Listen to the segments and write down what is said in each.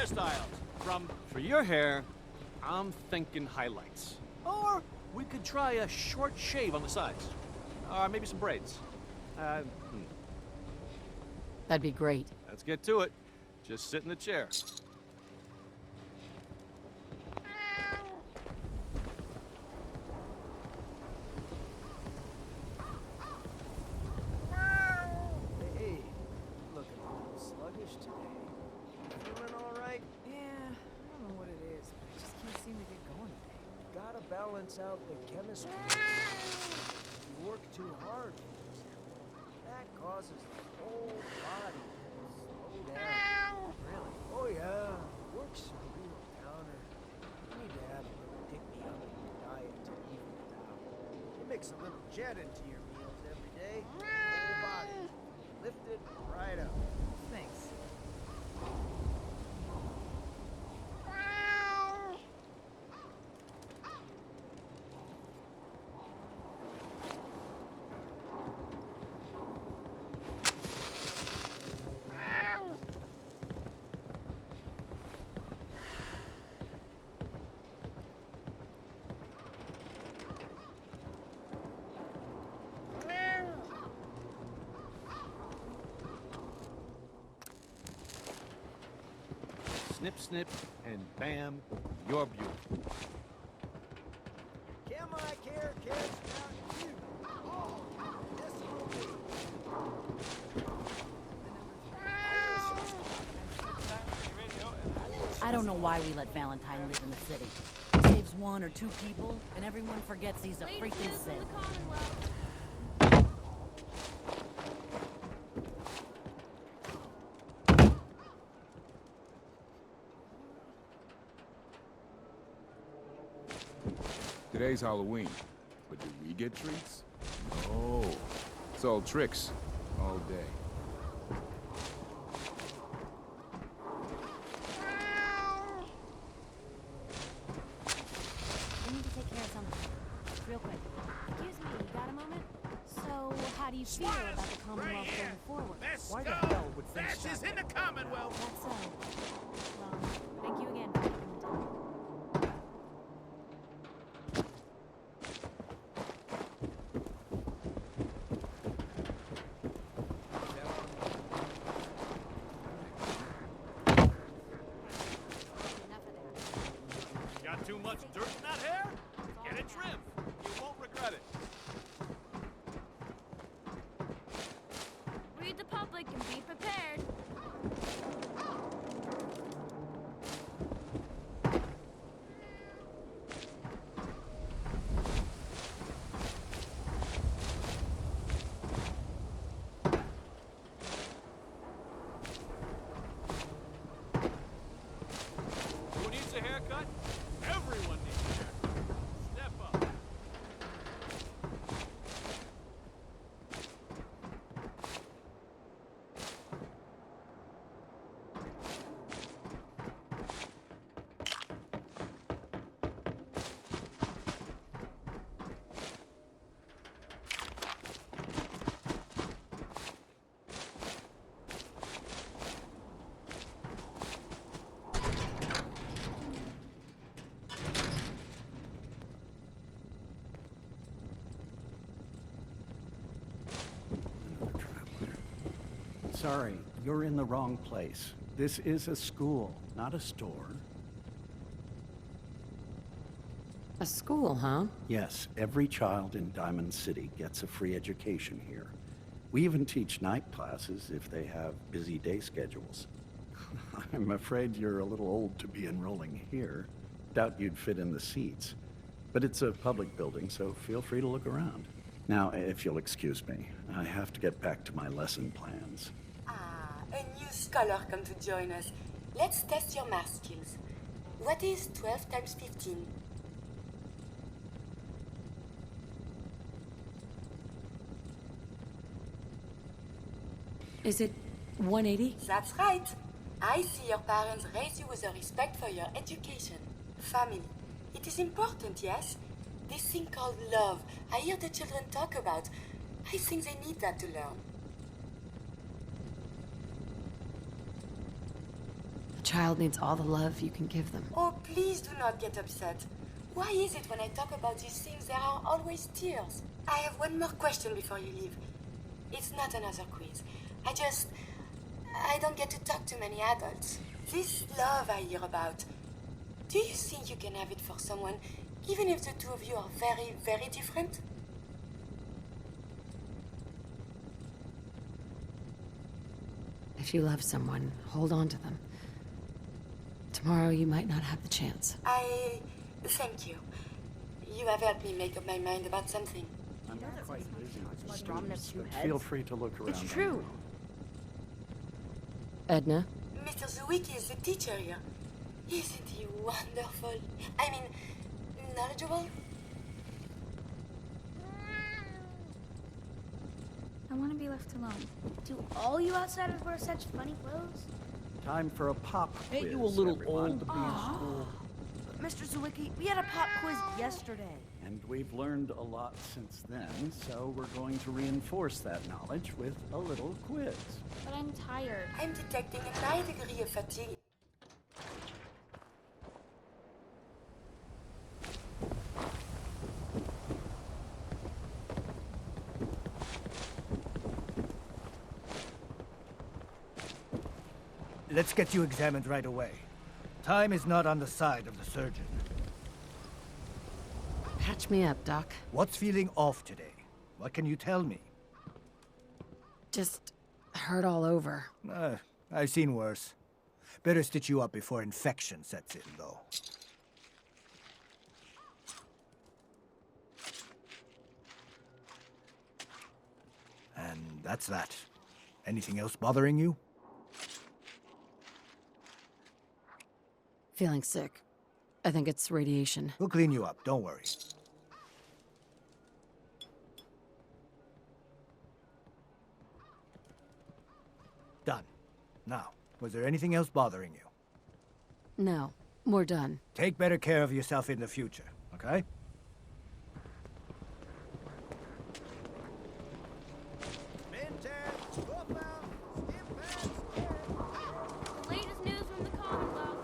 hairstyles. For your hair, I'm thinking highlights. Or we could try a short shave on the sides. Or maybe some braids. That'd be great. Let's get to it. Just sit in the chair. Hey, looking a little sluggish today. Feeling all right? Yeah, I don't know what it is, but I just can't seem to get going today. Gotta balance out the chemistry. You work too hard, for example. That causes the whole body to slow down. Really? Oh yeah, work's a real downer. You need to have a little pick-me-up in your diet to even it out. You mix a little jet into your meals every day, whole body lifted right up. Thanks. Snip, snip, and bam, you're beautiful. Can I care cares about you? Oh, this will be. I don't know why we let Valentine live in the city. He saves 1 or 2 people, and everyone forgets he's a freaking Sith. Today's Halloween, but do we get treats? No. It's all tricks, all day. We need to take care of something. Real quick. Excuse me, you got a moment? So, how do you feel about the Commonwealth going forward? Why the hell would things Fascists stop in the Commonwealth! That's so. Well, thank you again for taking the time. Enough of that. Got too much dirt in that hair? Get it trimmed. You won't regret it. Read the public and be prepared. Who needs a haircut? Everyone needs a haircut. Step up. Another traveler. Sorry, you're in the wrong place. This is a school, not a store. A school, huh? Yes, every child in Diamond City gets a free education here. We even teach night classes if they have busy day schedules. I'm afraid you're a little old to be enrolling here. Doubt you'd fit in the seats. But it's a public building, so feel free to look around. Now, if you'll excuse me, I have to get back to my lesson plans. Ah, a new scholar come to join us. Let's test your math skills. What is 12 times 15? Is it 180? That's right. I see your parents raise you with a respect for your education. Family. It is important, yes? This thing called love, I hear the children talk about. I think they need that to learn. child needs all the love you can give them. Oh, please do not get upset. Why is it when I talk about these things there are always tears? I have one more question before you leave. It's not another quiz. I don't get to talk to many adults. This love I hear about, do you think you can have it for someone, even if the two of you are very, very different? If you love someone, hold on to them. Tomorrow you might not have the chance. Thank you. You have helped me make up my mind about something. I'm quite busy with the Like mom and students, two but heads? feel free to look around. It's on true. your own. Edna? Mr. Zawicki is the teacher here. Isn't he wonderful? I mean, knowledgeable? I want to be left alone. Do all you outsiders wear such funny clothes? Time for a pop quiz. Ain't you a little everyone. old to be in school? Mr. Zawicki, we had a pop quiz yesterday. And we've learned a lot since then, so we're going to reinforce that knowledge with a little quiz. But I'm tired. I'm detecting a high degree of fatigue. Let's get you examined right away. Time is not on the side of the surgeon. Patch me up, Doc. What's feeling off today? What can you tell me? Just hurt all over. I've seen worse. Better stitch you up before infection sets in, though. And that's that. Anything else bothering you? Feeling sick. I think it's radiation. We'll clean you up, don't worry. Done. Now, was there anything else bothering you? No, we're done. Take better care of yourself in the future, okay? The latest news from the Commonwealth.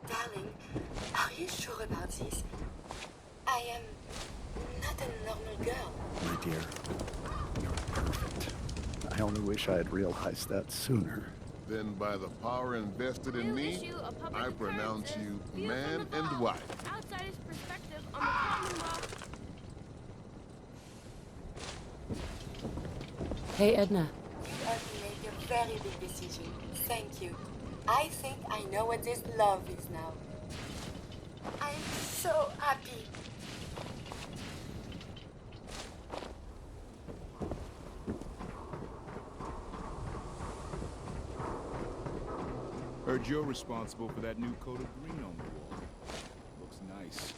Darling, are you sure about this? I am not a normal girl. My dear, you're perfect. I only wish I had realized that sooner. Then by the power invested in New me, issue of public I pronounce occurrences, you view man from the and vault. wife. Outsider's perspective on the Commonwealth. Hey, Edna. You have made a very big decision. Thank you. I think I know what this love is now. I'm so happy. Heard you're responsible for that new coat of green on the wall. Looks nice.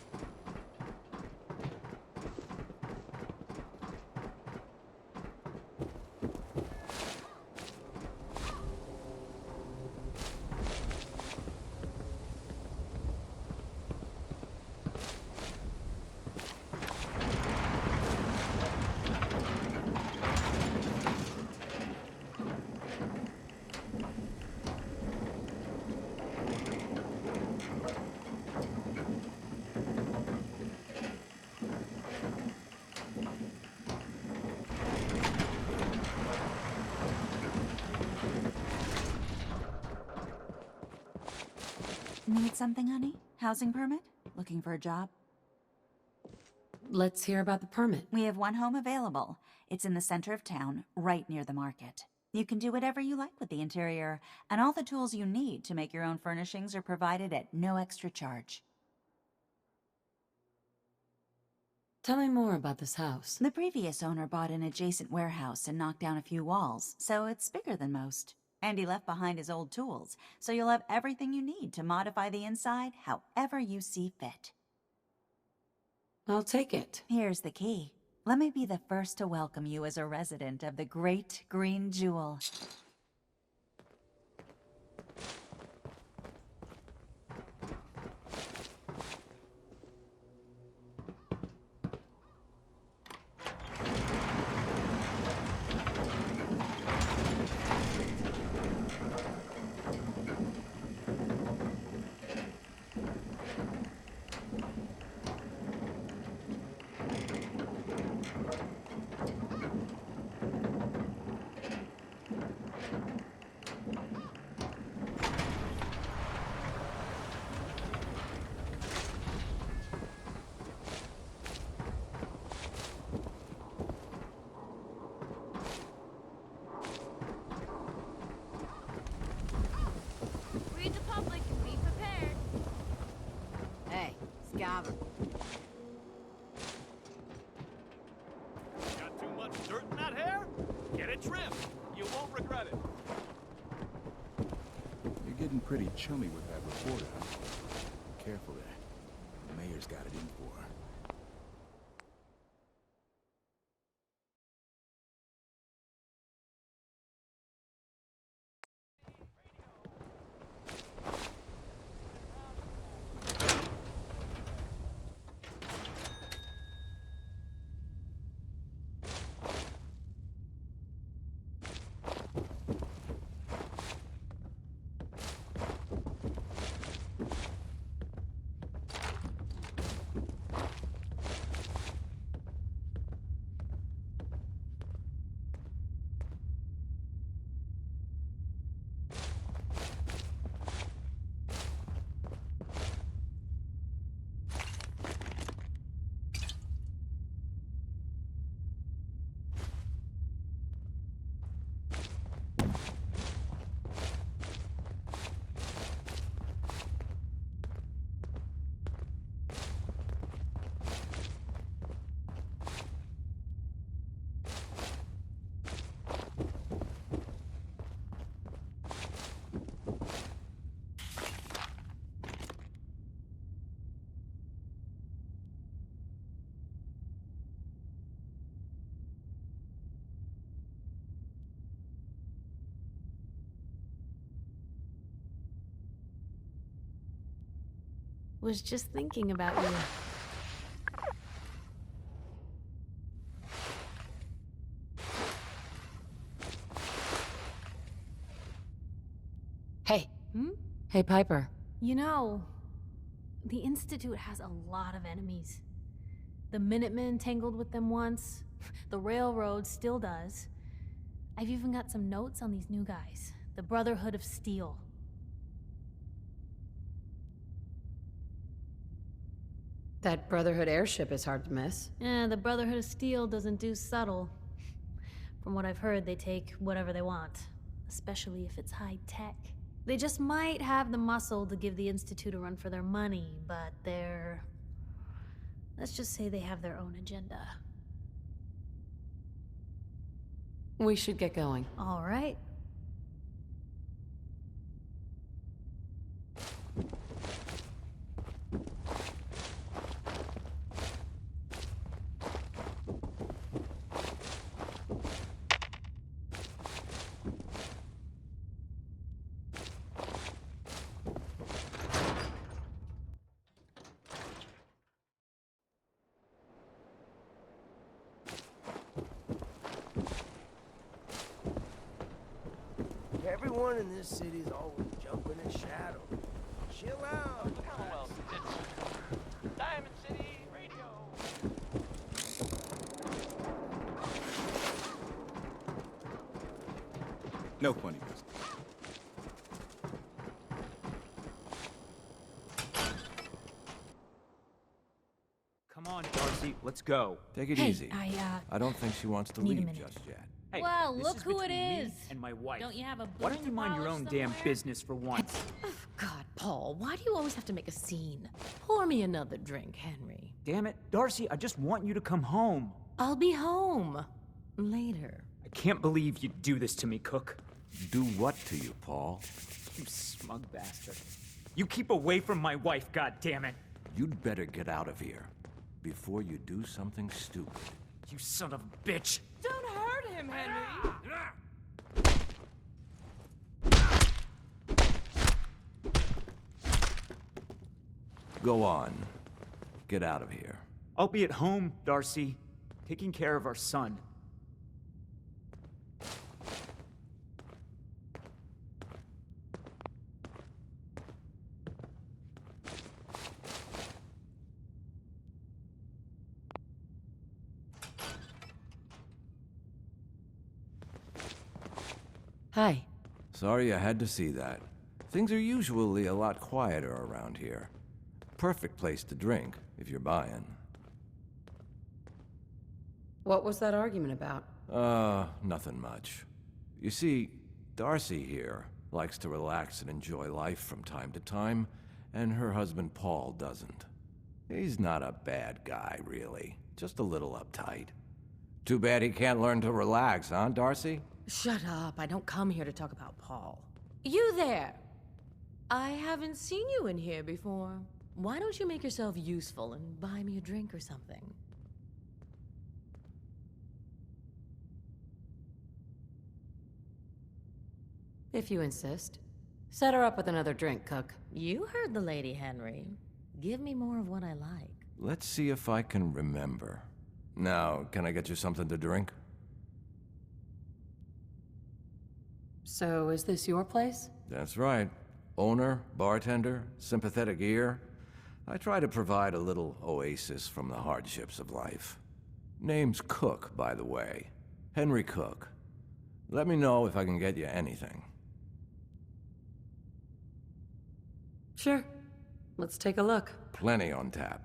Need something, honey? Housing permit? Looking for a job? Let's hear about the permit. We have one home available. It's in the center of town, right near the market. You can do whatever you like with the interior, and all the tools you need to make your own furnishings are provided at no extra charge. Tell me more about this house. The previous owner bought an adjacent warehouse and knocked down a few walls, so it's bigger than most. And he left behind his old tools, so you'll have everything you need to modify the inside however you see fit. I'll take it. Here's the key. Let me be the first to welcome you as a resident of the Great Green Jewel. Read the public and be prepared. Hey, Scaver. Got too much dirt in that hair? Get it trimmed. You won't regret it. You're getting pretty chummy with that reporter, huh? Careful there. The mayor's got it in for her. Was just thinking about you. Hey. Hmm? Hey, Piper. You know, the Institute has a lot of enemies. The Minutemen tangled with them once. The Railroad still does. I've even got some notes on these new guys. The Brotherhood of Steel. That Brotherhood airship is hard to miss. The Brotherhood of Steel doesn't do subtle. From what I've heard, they take whatever they want, especially if it's high tech. They just might have the muscle to give the Institute a run for their money, but they're... let's just say they have their own agenda. We should get going. All right. Everyone in this city is always jumping at Shadow. Chill out. Commonwealth, it's Diamond City Radio. No funny business. Come on, Darcy, let's go. Take it Hey, easy. I don't think she wants to need a leave minute. just yet. Hey, Well, this look is who it between me is. and my wife. Don't you have a Why boot don't to you mind your polish own damn somewhere? business for once? Oh, God, Paul, why do you always have to make a scene? Pour me another drink, Henry. Damn it, Darcy, I just want you to come home. I'll be home. Later. I can't believe you'd do this to me, Cook. Do what to you, Paul? You smug bastard. You keep away from my wife, goddammit. You'd better get out of here before you do something stupid. You son of a bitch. Don't hurt him, Henry! Go on. Get out of here. I'll be at home, Darcy, taking care of our son. Hi. Sorry I had to see that. Things are usually a lot quieter around here. Perfect place to drink, if you're buying. What was that argument about? Nothing much. You see, Darcy here likes to relax and enjoy life from time to time, and her husband Paul doesn't. He's not a bad guy, really. Just a little uptight. Too bad he can't learn to relax, huh, Darcy? Shut up. I don't come here to talk about Paul. You there! I haven't seen you in here before. Why don't you make yourself useful and buy me a drink or something? If you insist. Set her up with another drink, Cook. You heard the lady, Henry. Give me more of what I like. Let's see if I can remember. Now, can I get you something to drink? So, is this your place? That's right. Owner, bartender, sympathetic ear. I try to provide a little oasis from the hardships of life. Name's Cook, by the way. Henry Cook. Let me know if I can get you anything. Sure. Let's take a look. Plenty on tap.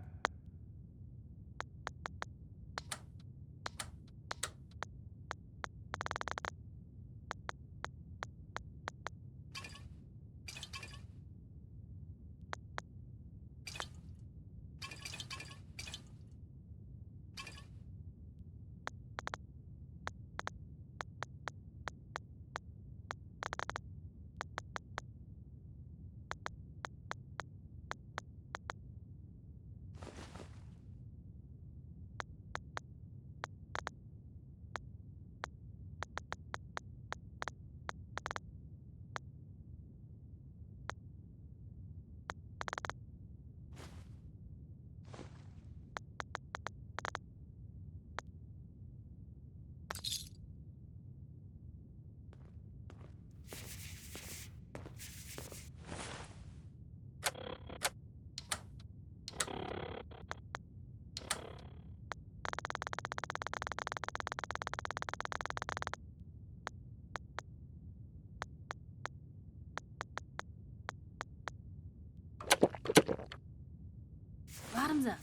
Bottoms up.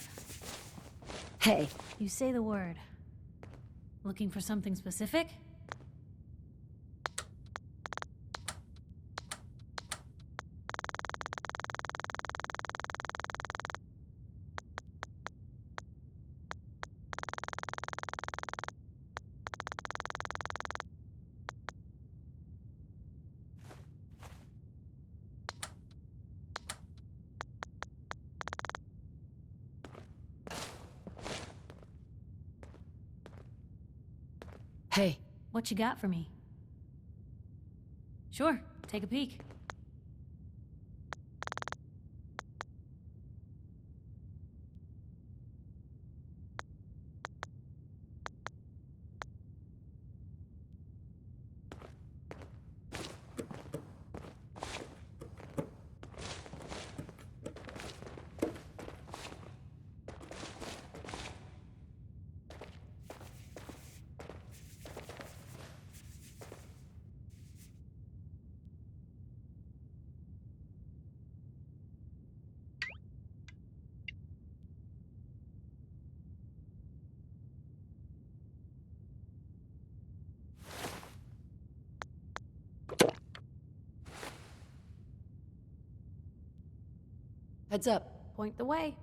Hey. You say the word. Looking for something specific? Hey. What you got for me? Sure, take a peek. Heads up. Point the way.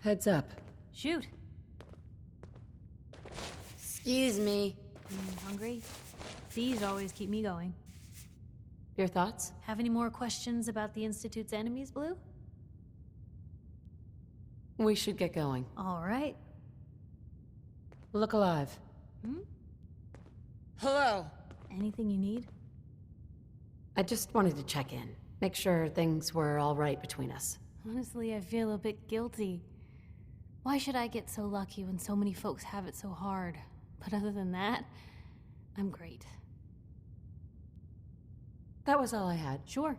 Heads up. Shoot. Excuse me. Hungry? These always keep me going. Your thoughts? Have any more questions about the Institute's enemies, Blue? We should get going. All right. Look alive. Hmm? Hello. Anything you need? I just wanted to check in. Make sure things were all right between us. Honestly, I feel a bit guilty. Why should I get so lucky when so many folks have it so hard? But other than that, I'm great. That was all I had. Sure.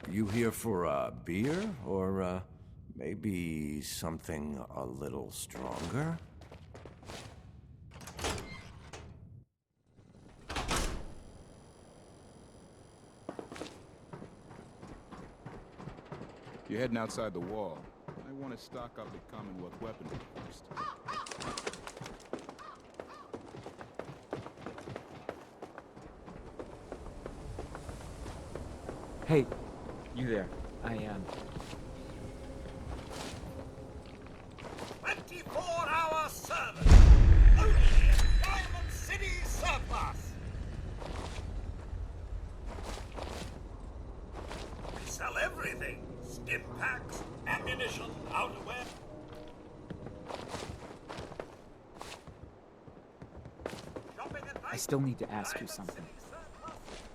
You here for a beer, or maybe something a little stronger? You're heading outside the wall. I want to stock up the Commonwealth weaponry first. Hey, you there. I am. 24-hour service! Only in Diamond City Surplus! We sell everything. Stim packs, ammunition, outerwear. Shopping at night. I still need to ask you something.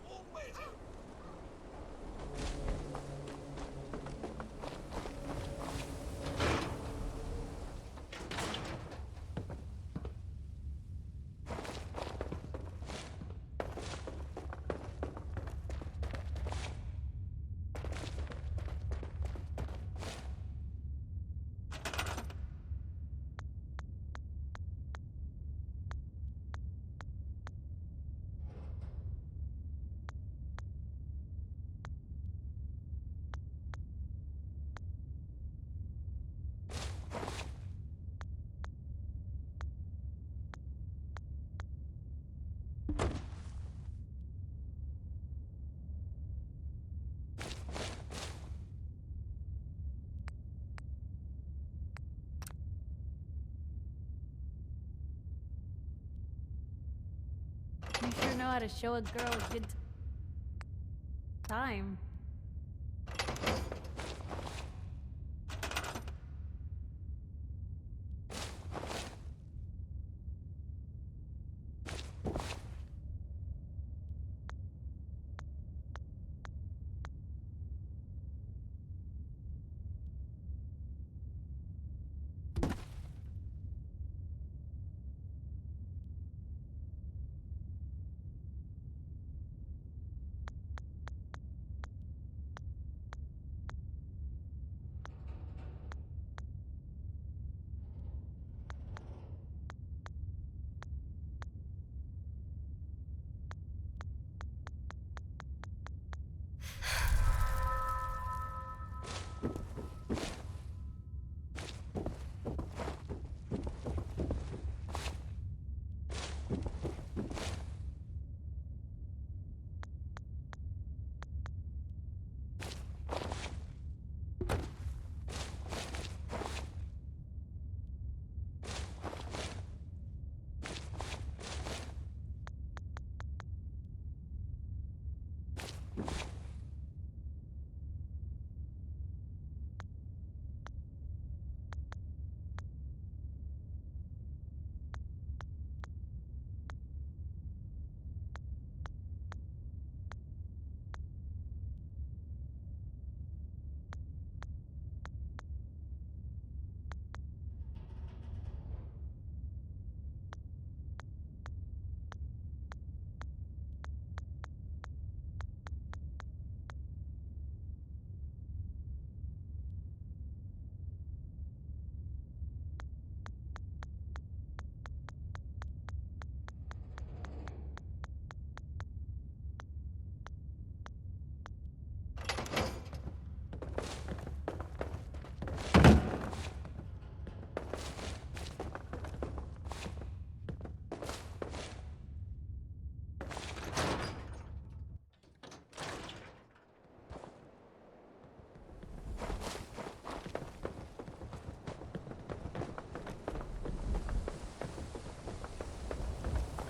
Always. You sure know how to show a girl a good time.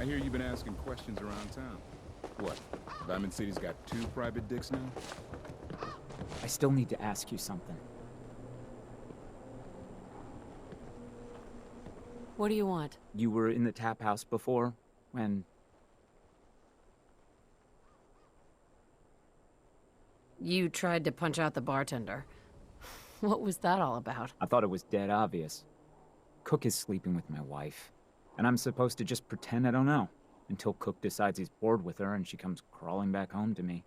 I hear you've been asking questions around town. What? Diamond City's got 2 private dicks now? I still need to ask you something. What do you want? You were in the tap house before, when... You tried to punch out the bartender. What was that all about? I thought it was dead obvious. Cook is sleeping with my wife, and I'm supposed to just pretend I don't know, until Cook decides he's bored with her and she comes crawling back home to me.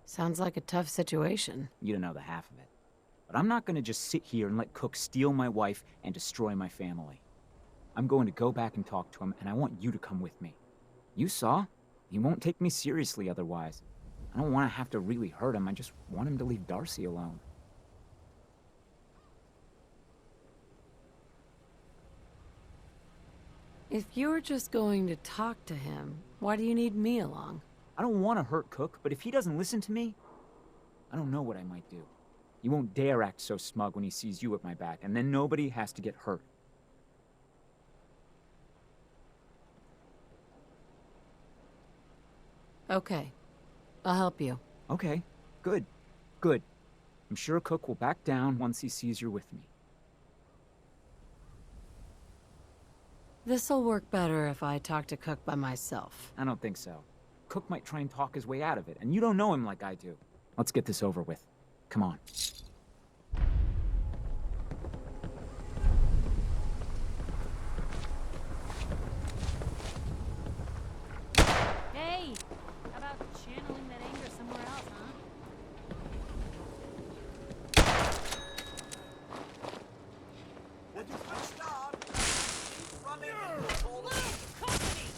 Sounds like a tough situation. You don't know the half of it. But I'm not gonna just sit here and let Cook steal my wife and destroy my family. I'm going to go back and talk to him, and I want you to come with me. You saw? He won't take me seriously otherwise. I don't want to have to really hurt him, I just want him to leave Darcy alone. If you're just going to talk to him, why do you need me along? I don't want to hurt Cook, but if he doesn't listen to me, I don't know what I might do. He won't dare act so smug when he sees you at my back, and then nobody has to get hurt. Okay. I'll help you. Okay, good, good. I'm sure Cook will back down once he sees you're with me. This'll work better if I talk to Cook by myself. I don't think so. Cook might try and talk his way out of it, and you don't know him like I do. Let's get this over with. Come on. Hey! How about channeling that anger somewhere else, huh? Would you please stop? Keep running and all the Company!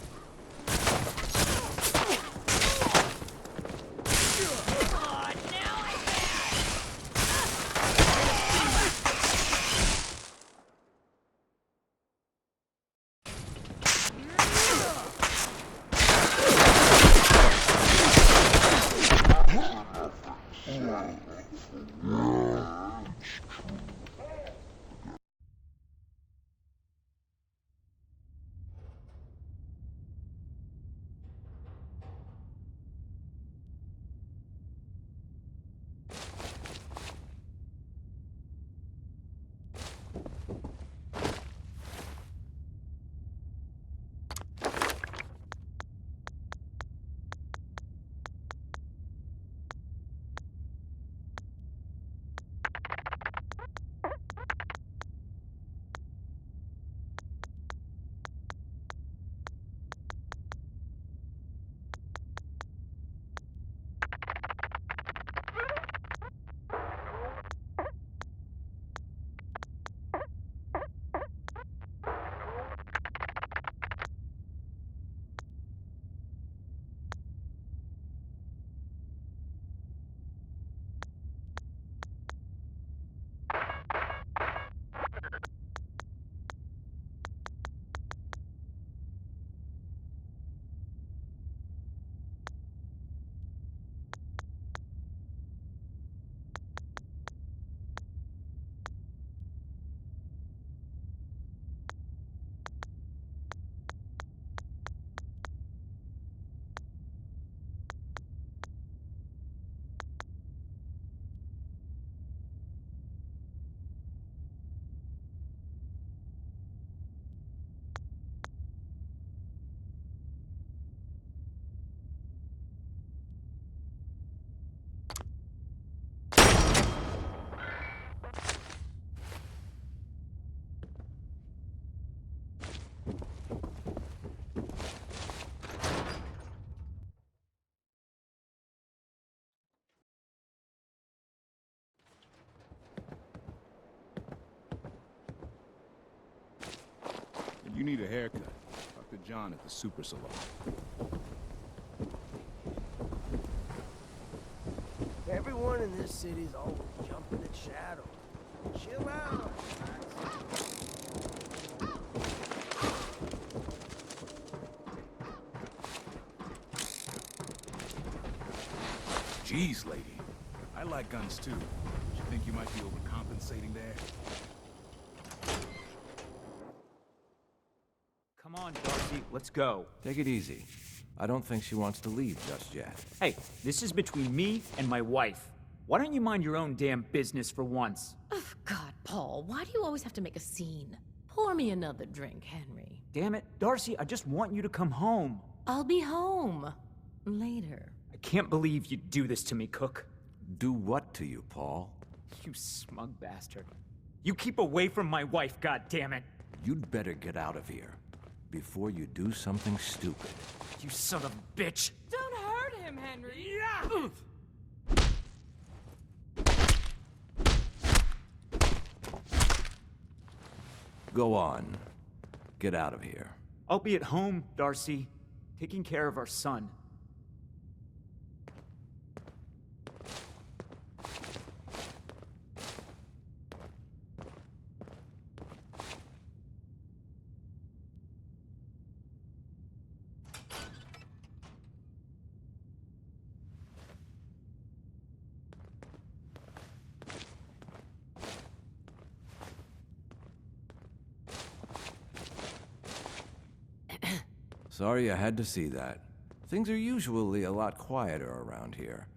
If you need a haircut, talk to John at the Super Salon. Everyone in this city's always jumping at shadow. Chill out. Jeez, lady. I like guns too. You think you might be overcompensating there? Come on, Darcy, let's go. Take it easy. I don't think she wants to leave just yet. Hey, this is between me and my wife. Why don't you mind your own damn business for once? Oh, God, Paul, why do you always have to make a scene? Pour me another drink, Henry. Damn it, Darcy, I just want you to come home. I'll be home. Later. I can't believe you'd do this to me, Cook. Do what to you, Paul? You smug bastard. You keep away from my wife, goddammit. You'd better get out of here before you do something stupid. You son of a bitch! Don't hurt him, Henry! Yeah! Go on. Get out of here. I'll be at home, Darcy, taking care of our son. Sorry I had to see that. Things are usually a lot quieter around here.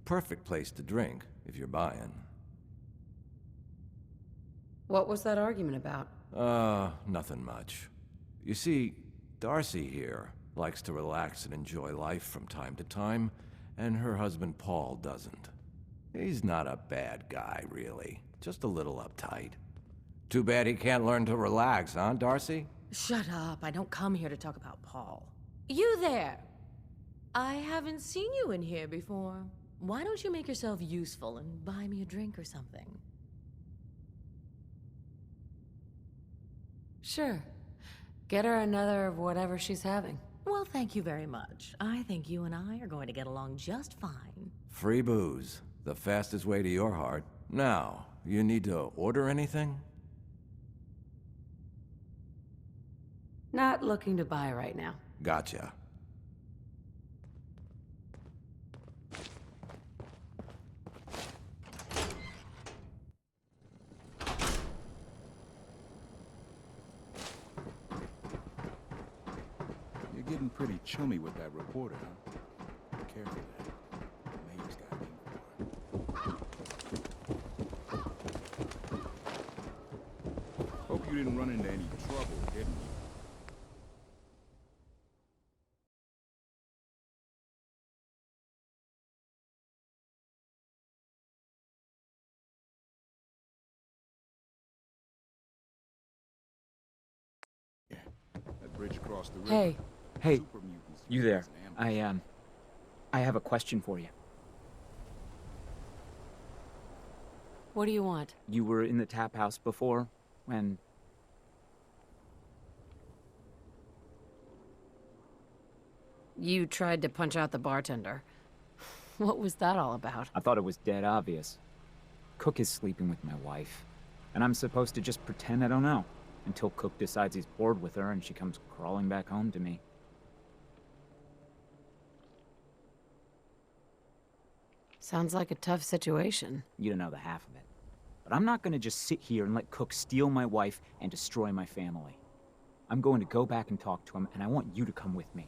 Perfect place to drink, if you're buying. What was that argument about? Nothing much. You see, Darcy here likes to relax and enjoy life from time to time, and her husband Paul doesn't. He's not a bad guy, really. Just a little uptight. Too bad he can't learn to relax, huh, Darcy? Shut up. I don't come here to talk about Paul. You there! I haven't seen you in here before. Why don't you make yourself useful and buy me a drink or something? Sure. Get her another of whatever she's having. Well, thank you very much. I think you and I are going to get along just fine. Free booze. The fastest way to your heart. Now, you need to order anything? Not looking to buy right now. Gotcha. You're getting pretty chummy with that reporter, huh? Careful there. The mayor's got me. Hope you didn't run into any trouble, didn't you? Bridge across the river. Hey. Hey, you there. I have a question for you. What do you want? You were in the tap house before, when... You tried to punch out the bartender. What was that all about? I thought it was dead obvious. Cook is sleeping with my wife, and I'm supposed to just pretend I don't know. Until Cook decides he's bored with her and she comes crawling back home to me. Sounds like a tough situation. You don't know the half of it. But I'm not gonna just sit here and let Cook steal my wife and destroy my family. I'm going to go back and talk to him, and I want you to come with me.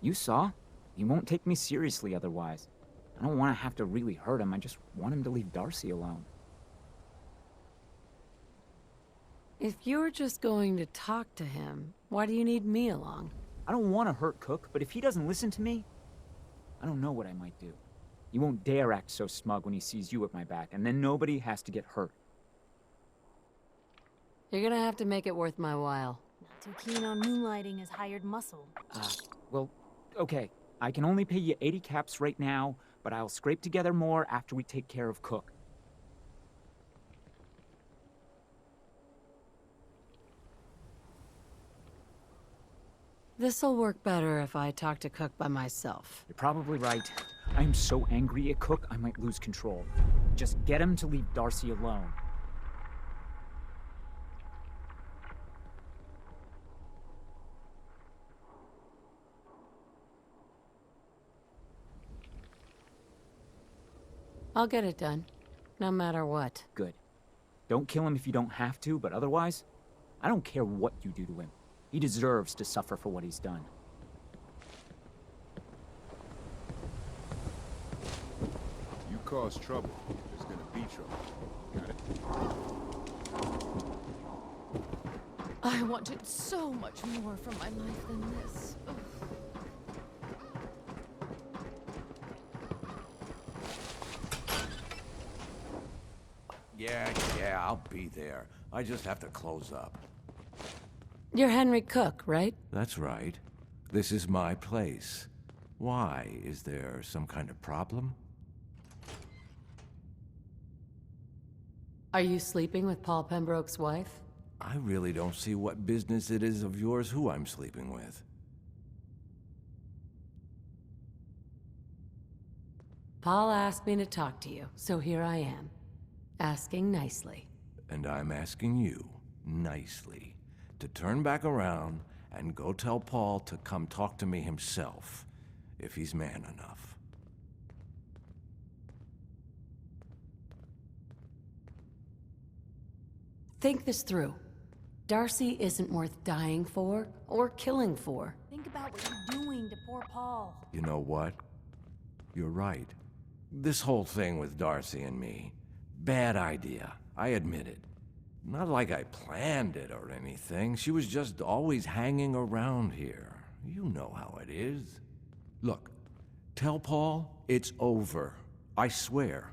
You saw? He won't take me seriously otherwise. I don't want to have to really hurt him. I just want him to leave Darcy alone. If you're just going to talk to him, why do you need me along? I don't want to hurt Cook, but if he doesn't listen to me, I don't know what I might do. He won't dare act so smug when he sees you at my back, and then nobody has to get hurt. You're gonna have to make it worth my while. Not too keen on moonlighting as hired muscle. Well, okay. I can only pay you 80 caps right now, but I'll scrape together more after we take care of Cook. This'll work better if I talk to Cook by myself. You're probably right. I am so angry at Cook, I might lose control. Just get him to leave Darcy alone. I'll get it done. No matter what. Good. Don't kill him if you don't have to, but otherwise, I don't care what you do to him. He deserves to suffer for what he's done. You cause trouble, there's gonna be trouble. Got it? I wanted so much more from my life than this. Ugh. Yeah, I'll be there. I just have to close up. You're Henry Cook, right? That's right. This is my place. Why? Is there some kind of problem? Are you sleeping with Paul Pembroke's wife? I really don't see what business it is of yours who I'm sleeping with. Paul asked me to talk to you, so here I am. Asking nicely. And I'm asking you, nicely, to turn back around and go tell Paul to come talk to me himself, if he's man enough. Think this through. Darcy isn't worth dying for, or killing for. Think about what you're doing to poor Paul. You know what? You're right. This whole thing with Darcy and me, bad idea. I admit it. Not like I planned it or anything. She was just always hanging around here. You know how it is. Look, tell Paul it's over. I swear.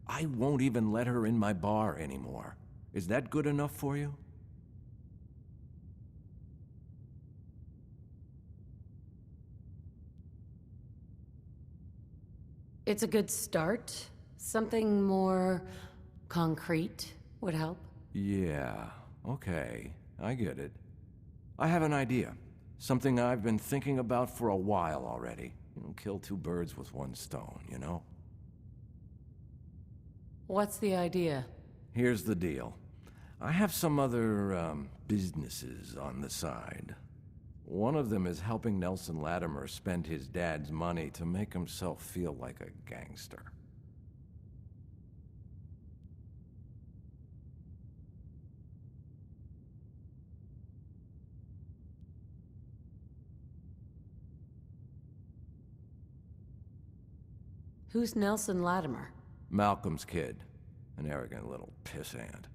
I won't even let her in my bar anymore. Is that good enough for you? It's a good start. Something more concrete would help. Yeah, okay. I get it. I have an idea. Something I've been thinking about for a while already. Kill two birds with one stone, you know? What's the idea? Here's the deal. I have some other, businesses on the side. One of them is helping Nelson Latimer spend his dad's money to make himself feel like a gangster. Who's Nelson Latimer? Malcolm's kid. An arrogant little pissant.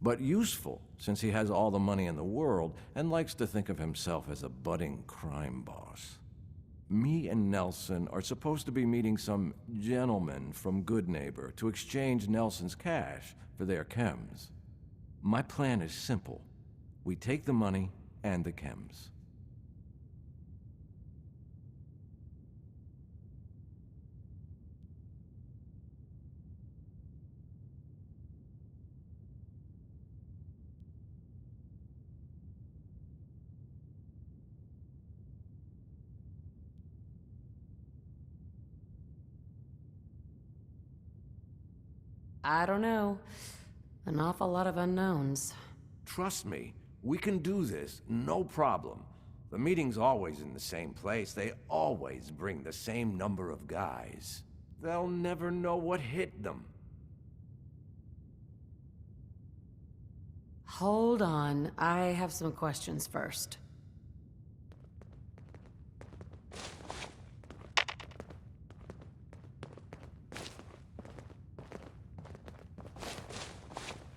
But useful, since he has all the money in the world and likes to think of himself as a budding crime boss. Me and Nelson are supposed to be meeting some gentleman from Goodneighbor to exchange Nelson's cash for their chems. My plan is simple. We take the money and the chems. I don't know. An awful lot of unknowns. Trust me, we can do this, no problem. The meeting's always in the same place. They always bring the same number of guys. They'll never know what hit them. Hold on. I have some questions first.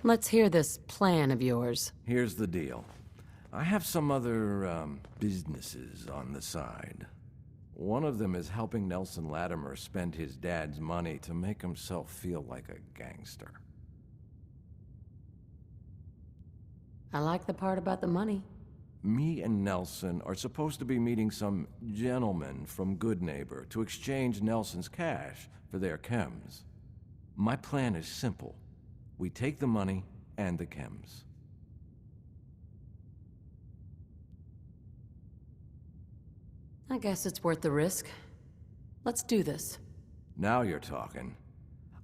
Let's hear this plan of yours. Here's the deal. I have some other, businesses on the side. One of them is helping Nelson Latimer spend his dad's money to make himself feel like a gangster. I like the part about the money. Me and Nelson are supposed to be meeting some gentleman from Goodneighbor to exchange Nelson's cash for their chems. My plan is simple. We take the money and the chems. I guess it's worth the risk. Let's do this. Now you're talking.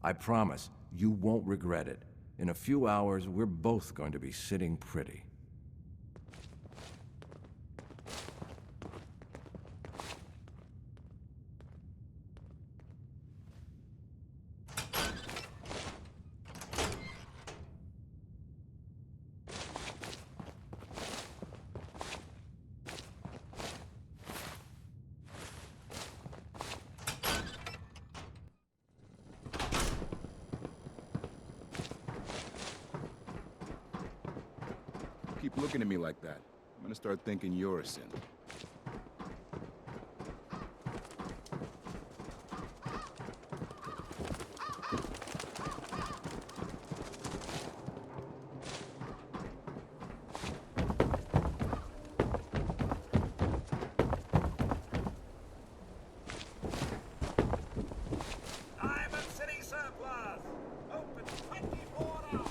I promise, you won't regret it. In a few hours, we're both going to be sitting pretty. looking at me like that? I'm gonna start thinking you're a synth. Diamond City Surplus! Open 24 hours!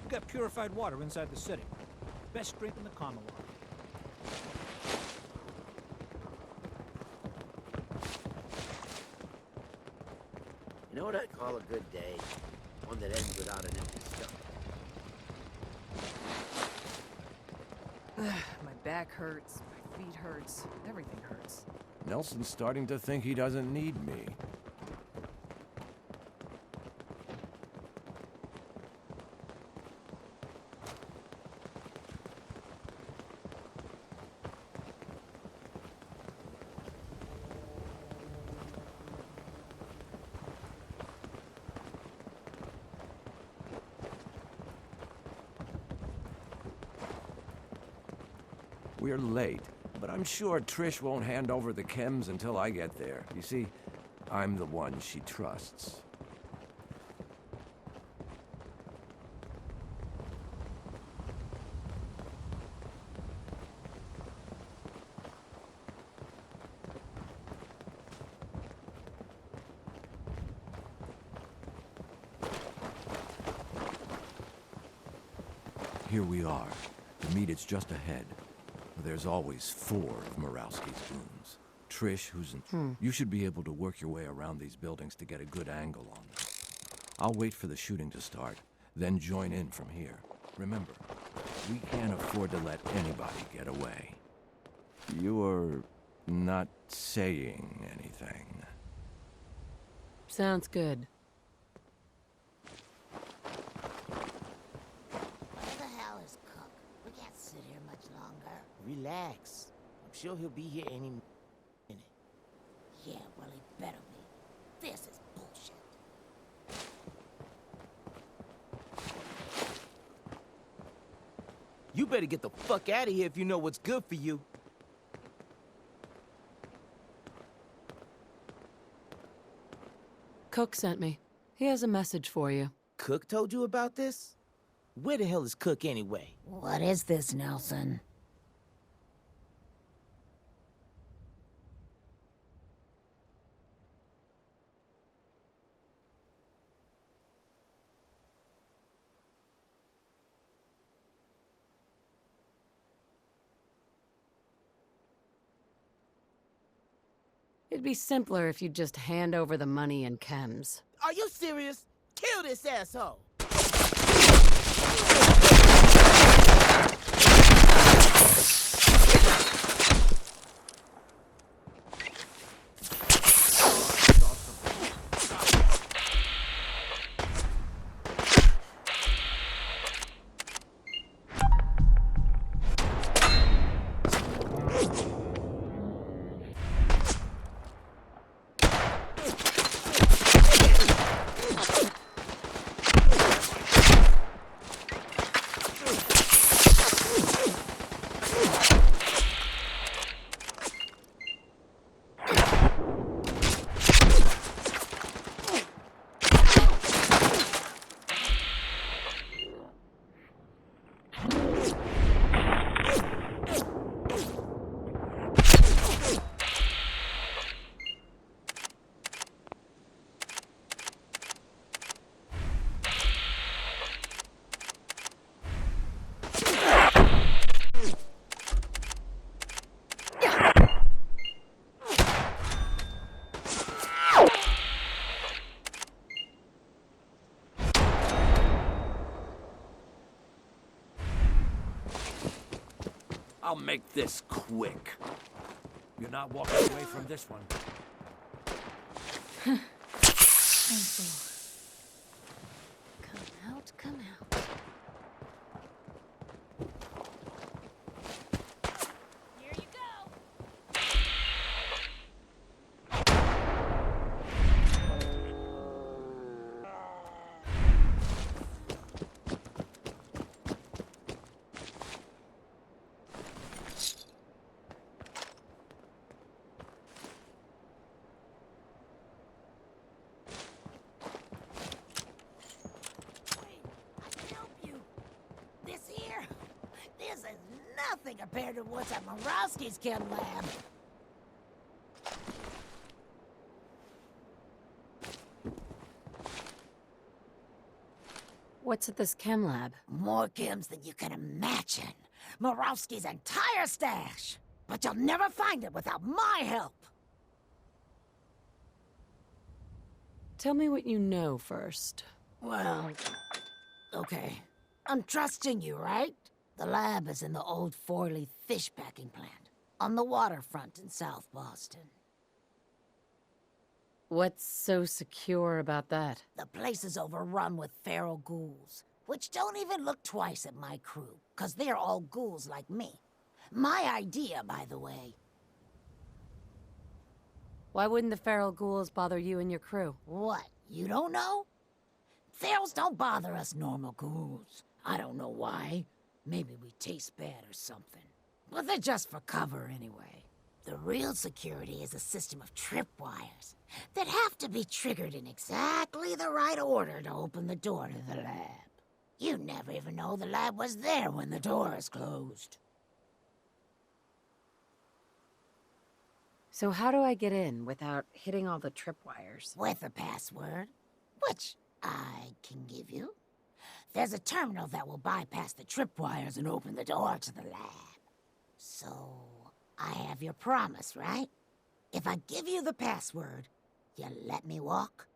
We got purified water inside the city. Best drink in the Commonwealth. You know what I call a good day? One that ends without an empty stomach. My back hurts, my feet hurts, everything hurts. Nelson's starting to think he doesn't need me. We're late, but I'm sure Trish won't hand over the chems until I get there. You see, I'm the one she trusts. Here we are. The meet is just ahead. There's always 4 of Morowski's goons. Trish, who's in... You should be able to work your way around these buildings to get a good angle on them. I'll wait for the shooting to start, then join in from here. Remember, we can't afford to let anybody get away. You're not saying anything. Sounds good. Where the hell is Cook? We can't sit here much longer. Relax. I'm sure he'll be here any minute. Yeah, well, he better be. This is bullshit. You better get the fuck out of here if you know what's good for you. Cook sent me. He has a message for you. Cook told you about this? Where the hell is Cook anyway? What is this, Nelson? It'd be simpler if you'd just hand over the money and chems. Are you serious? Kill this asshole! I'll make this quick. You're not walking away from this one. Come out, come out. Here you go. This here, this is nothing compared to what's at Morowski's chem lab. What's at this chem lab? More chems than you can imagine. Morowski's entire stash. But you'll never find it without my help. Tell me what you know first. Well, okay. I'm trusting you, right? The lab is in the old Forley fish packing plant, on the waterfront in South Boston. What's so secure about that? The place is overrun with feral ghouls, which don't even look twice at my crew, 'cause they're all ghouls like me. My idea, by the way. Why wouldn't the feral ghouls bother you and your crew? What, you don't know? Ferals don't bother us normal ghouls. I don't know why. Maybe we taste bad or something. But they're just for cover anyway. The real security is a system of tripwires that have to be triggered in exactly the right order to open the door to the lab. You never even know the lab was there when the door is closed. So how do I get in without hitting all the tripwires? With a password, which I can give you. There's a terminal that will bypass the tripwires and open the door to the lab. So, I have your promise, right? If I give you the password, you let me walk?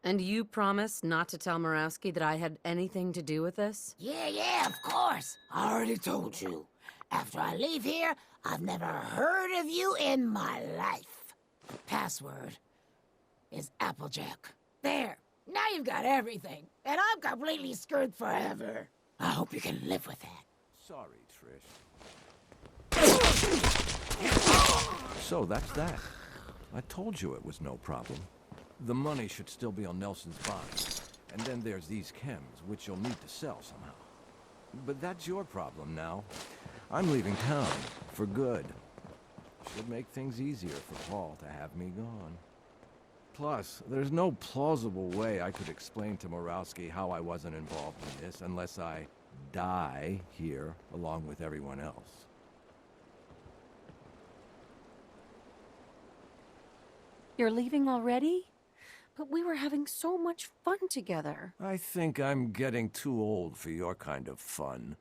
And you promised not to tell Morowski that I had anything to do with this? Yeah, of course. I already told you. After I leave here, I've never heard of you in my life. The password is Applejack. There. Now you've got everything, and I'm completely screwed forever. I hope you can live with that. Sorry, Trish. So that's that. I told you it was no problem. The money should still be on Nelson's body. And then there's these chems, which you'll need to sell somehow. But that's your problem now. I'm leaving town, for good. Should make things easier for Paul to have me gone. Plus, there's no plausible way I could explain to Morowski how I wasn't involved in this unless I die here along with everyone else. You're leaving already? But we were having so much fun together. I think I'm getting too old for your kind of fun.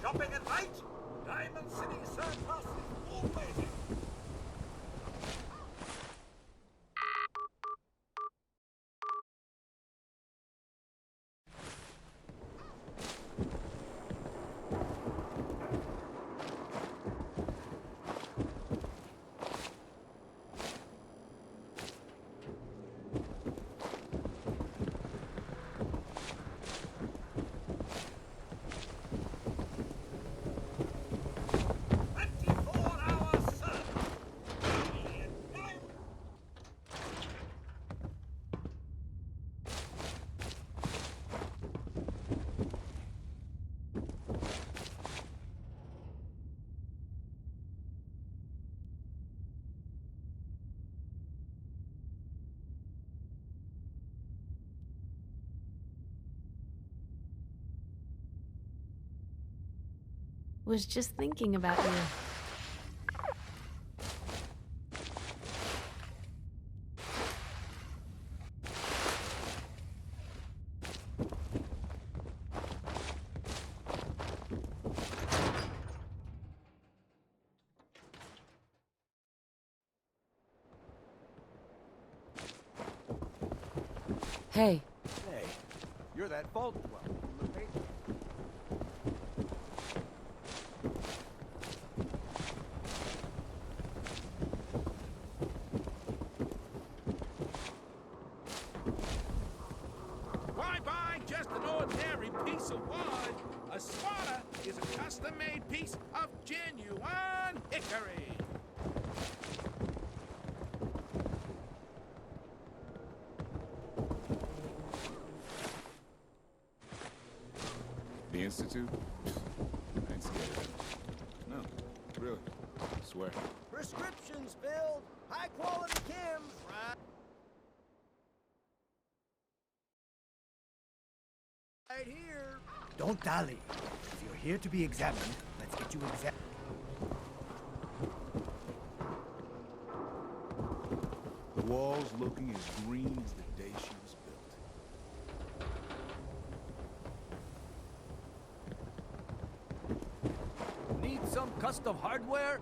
Shopping at night? Diamond City Surplus is always. Was just thinking about you. Hey. Hey, you're that vault dweller from the paper. Why buy just an ordinary piece of wood? A swatter is a custom-made piece of genuine hickory. The Institute? I ain't scared of it. No, really. I swear. Prescriptions filled. High quality chems, right? Right here. Don't dally. If you're here to be examined, let's get you examined. The wall's looking as green as the day she was built. Need some custom hardware?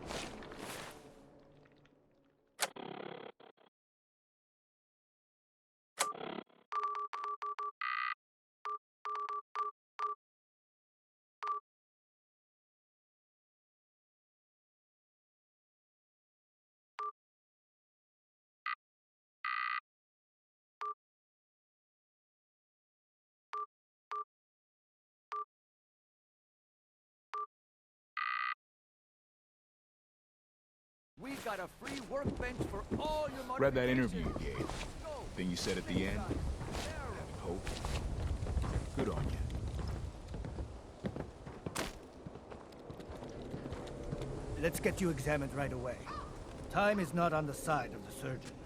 We got a free workbench for all your modifications. Read that interview you gave. Thing you said at the end? Having hope. Good on you. Let's get you examined right away. Time is not on the side of the surgeon.